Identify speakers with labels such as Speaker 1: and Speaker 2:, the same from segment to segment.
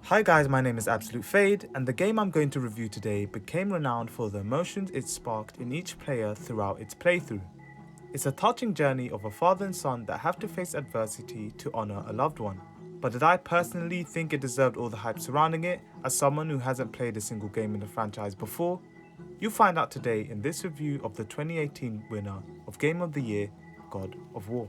Speaker 1: Hi guys, my name is Absolute Fade, and the game I'm going to review today became renowned for the emotions it sparked in each player throughout its playthrough. It's a touching journey of a father and son that have to face adversity to honour a loved one. But did I personally think it deserved all the hype surrounding it, as someone who hasn't played a single game in the franchise before? You'll find out today in this review of the 2018 winner of Game of the Year, God of War.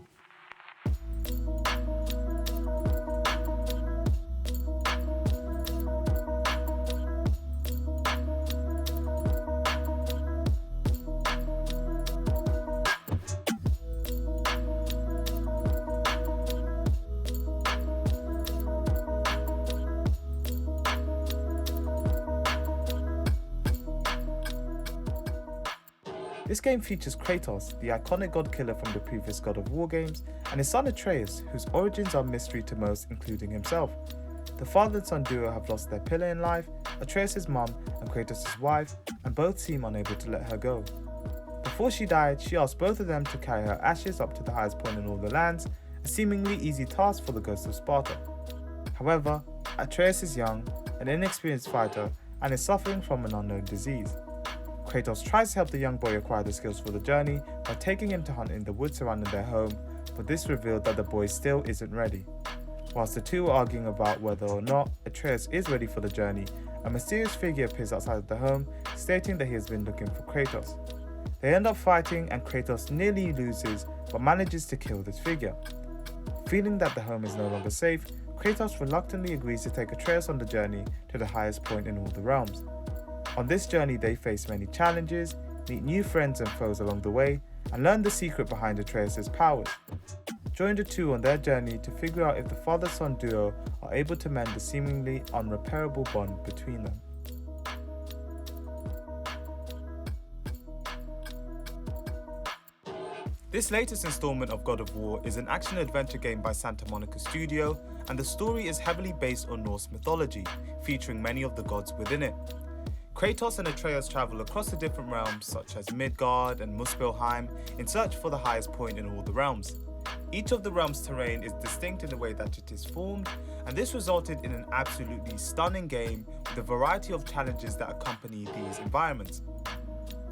Speaker 1: This game features Kratos, the iconic god killer from the previous God of War games, and his son Atreus, whose origins are mystery to most, including himself. The father and son duo have lost their pillar in life, Atreus' mum and Kratos' wife, and both seem unable to let her go. Before she died, she asked both of them to carry her ashes up to the highest point in all the lands, a seemingly easy task for the ghost of Sparta. However, Atreus is young, an inexperienced fighter, and is suffering from an unknown disease. Kratos tries to help the young boy acquire the skills for the journey by taking him to hunt in the woods surrounding their home, but this revealed that the boy still isn't ready. Whilst the two are arguing about whether or not Atreus is ready for the journey, a mysterious figure appears outside of the home, stating that he has been looking for Kratos. They end up fighting and Kratos nearly loses, but manages to kill this figure. Feeling that the home is no longer safe, Kratos reluctantly agrees to take Atreus on the journey to the highest point in all the realms. On this journey, they face many challenges, meet new friends and foes along the way, and learn the secret behind Atreus' powers. Join the two on their journey to figure out if the father-son duo are able to mend the seemingly unrepairable bond between them. This latest installment of God of War is an action-adventure game by Santa Monica Studio, and the story is heavily based on Norse mythology, featuring many of the gods within it. Kratos and Atreus travel across the different realms such as Midgard and Muspelheim in search for the highest point in all the realms. Each of the realms' terrain is distinct in the way that it is formed, and this resulted in an absolutely stunning game with a variety of challenges that accompany these environments.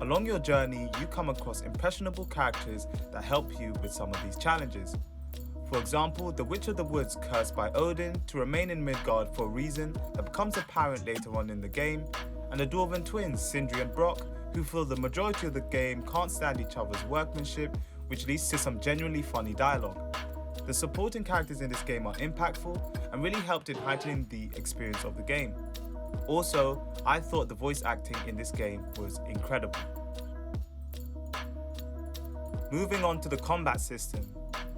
Speaker 1: Along your journey, you come across impressionable characters that help you with some of these challenges. For example, the Witch of the Woods cursed by Odin to remain in Midgard for a reason that becomes apparent later on in the game, and the Dwarven twins, Sindri and Brock, who for the majority of the game can't stand each other's workmanship, which leads to some genuinely funny dialogue. The supporting characters in this game are impactful and really helped in heightening the experience of the game. Also, I thought the voice acting in this game was incredible. Moving on to the combat system.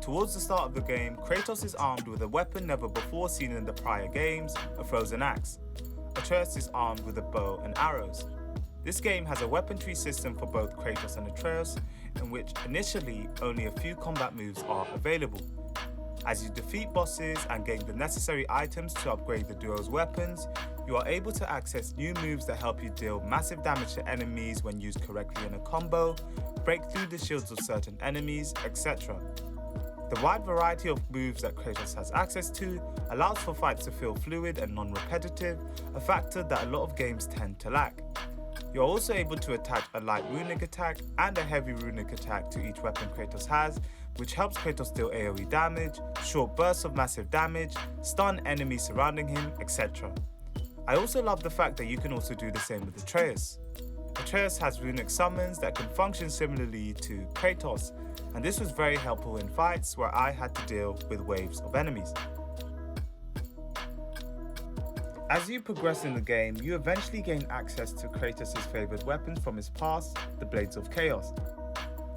Speaker 1: Towards the start of the game, Kratos is armed with a weapon never before seen in the prior games, a frozen axe. Atreus is armed with a bow and arrows. This game has a weaponry system for both Kratos and Atreus, in which initially only a few combat moves are available. As you defeat bosses and gain the necessary items to upgrade the duo's weapons, you are able to access new moves that help you deal massive damage to enemies when used correctly in a combo, break through the shields of certain enemies, etc. The wide variety of moves that Kratos has access to allows for fights to feel fluid and non-repetitive, a factor that a lot of games tend to lack. You are also able to attach a light runic attack and a heavy runic attack to each weapon Kratos has, which helps Kratos deal AoE damage, short bursts of massive damage, stun enemies surrounding him, etc. I also love the fact that you can also do the same with Atreus. Atreus has runic summons that can function similarly to Kratos, and this was very helpful in fights where I had to deal with waves of enemies. As you progress in the game, you eventually gain access to Kratos' favourite weapons from his past, the Blades of Chaos.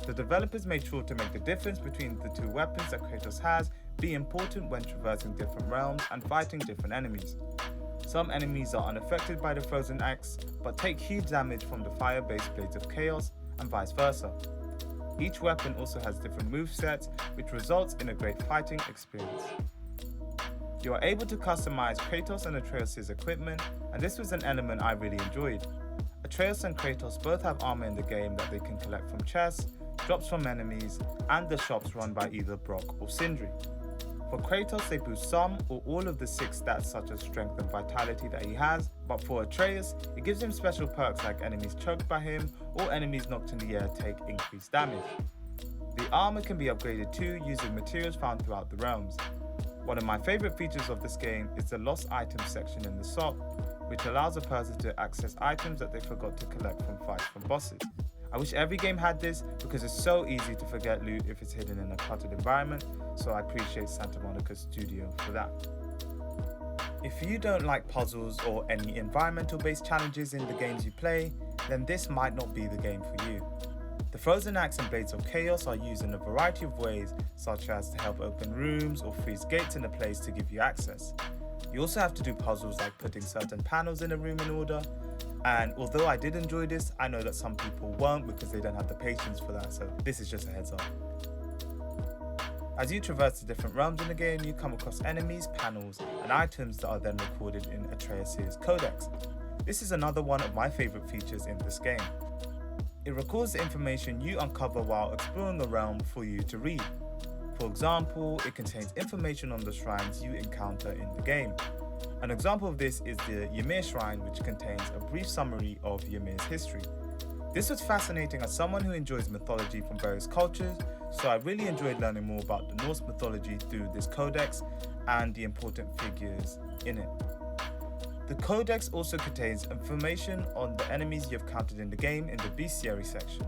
Speaker 1: The developers made sure to make the difference between the two weapons that Kratos has be important when traversing different realms and fighting different enemies. Some enemies are unaffected by the frozen axe, but take huge damage from the fire-based Blades of Chaos, and vice versa. Each weapon also has different movesets, which results in a great fighting experience. You are able to customize Kratos and Atreus' equipment, and this was an element I really enjoyed. Atreus and Kratos both have armor in the game that they can collect from chests, drops from enemies, and the shops run by either Brock or Sindri. For Kratos, they boost some or all of the 6 stats such as strength and vitality that he has, but for Atreus, it gives him special perks like enemies choked by him or enemies knocked in the air take increased damage. The armor can be upgraded too using materials found throughout the realms. One of my favourite features of this game is the lost items section in the shop, which allows a person to access items that they forgot to collect from fights from bosses. I wish every game had this because it's so easy to forget loot if it's hidden in a cluttered environment, so I appreciate Santa Monica's studio for that. If you don't like puzzles or any environmental based challenges in the games you play, then this might not be the game for you. The frozen axe and blades of chaos are used in a variety of ways, such as to help open rooms or freeze gates in a place to give you access. You also have to do puzzles like putting certain panels in a room in order, and although I did enjoy this, I know that some people won't because they don't have the patience for that, so this is just a heads up. As you traverse the different realms in the game, you come across enemies, panels, and items that are then recorded in Atreus' codex. This is another one of my favourite features in this game. It records the information you uncover while exploring a realm for you to read. For example, it contains information on the shrines you encounter in the game. An example of this is the Ymir shrine, which contains a brief summary of Ymir's history. This was fascinating as someone who enjoys mythology from various cultures, so I really enjoyed learning more about the Norse mythology through this codex and the important figures in it. The codex also contains information on the enemies you've encountered in the game in the bestiary section.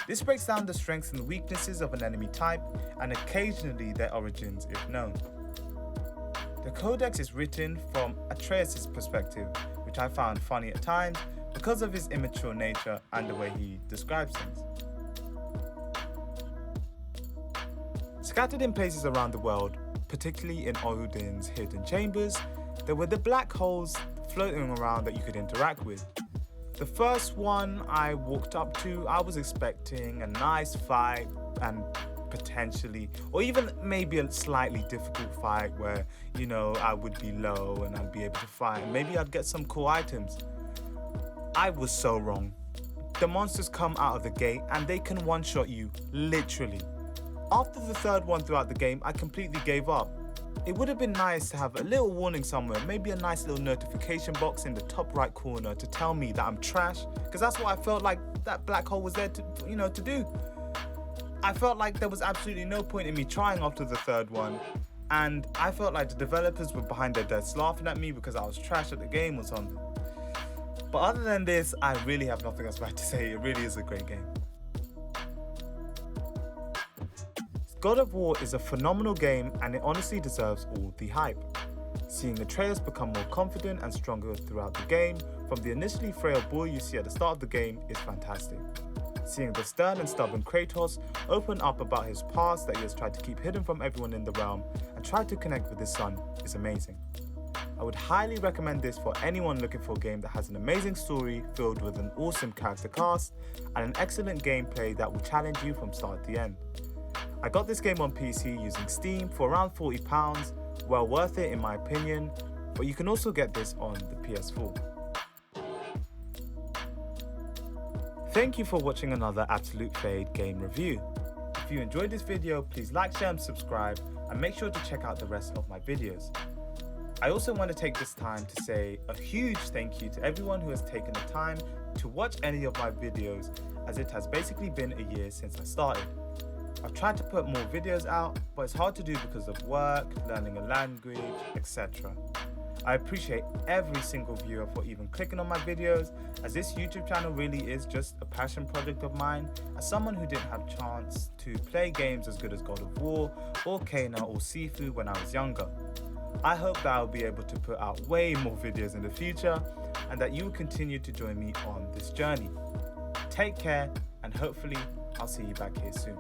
Speaker 1: This breaks down the strengths and weaknesses of an enemy type and occasionally their origins if known. The codex is written from Atreus' perspective, which I found funny at times because of his immature nature and the way he describes things. Scattered in places around the world, particularly in Odin's hidden chambers, there were the black holes floating around that you could interact with. The first one I walked up to, I was expecting a nice fight and potentially, or even maybe a slightly difficult fight where, I would be low and I'd be able to fight and maybe I'd get some cool items. I was so wrong. The monsters come out of the gate and they can one-shot you, literally. After the third one throughout the game, I completely gave up. It would have been nice to have a little warning somewhere, maybe a nice little notification box in the top right corner to tell me that I'm trash, because that's what I felt like that black hole was there to do. I felt like there was absolutely no point in me trying after the third one, and I felt like the developers were behind their desks laughing at me because I was trash at the game or something. But other than this, I really have nothing else bad to say. It really is a great game. God of War is a phenomenal game and it honestly deserves all the hype. Seeing Atreus become more confident and stronger throughout the game, from the initially frail boy you see at the start of the game, is fantastic. Seeing the stern and stubborn Kratos open up about his past that he has tried to keep hidden from everyone in the realm and try to connect with his son is amazing. I would highly recommend this for anyone looking for a game that has an amazing story filled with an awesome character cast and an excellent gameplay that will challenge you from start to end. I got this game on PC using Steam for around £40, well worth it in my opinion, but you can also get this on the PS4. Thank you for watching another Absolute Fade game review. If you enjoyed this video, please like, share and subscribe, and make sure to check out the rest of my videos. I also want to take this time to say a huge thank you to everyone who has taken the time to watch any of my videos, as it has basically been a year since I started. I've tried to put more videos out, but it's hard to do because of work, learning a language, etc. I appreciate every single viewer for even clicking on my videos, as this YouTube channel really is just a passion project of mine, as someone who didn't have chance to play games as good as God of War, or Kena or Sifu when I was younger. I hope that I'll be able to put out way more videos in the future, and that you will continue to join me on this journey. Take care, and hopefully I'll see you back here soon.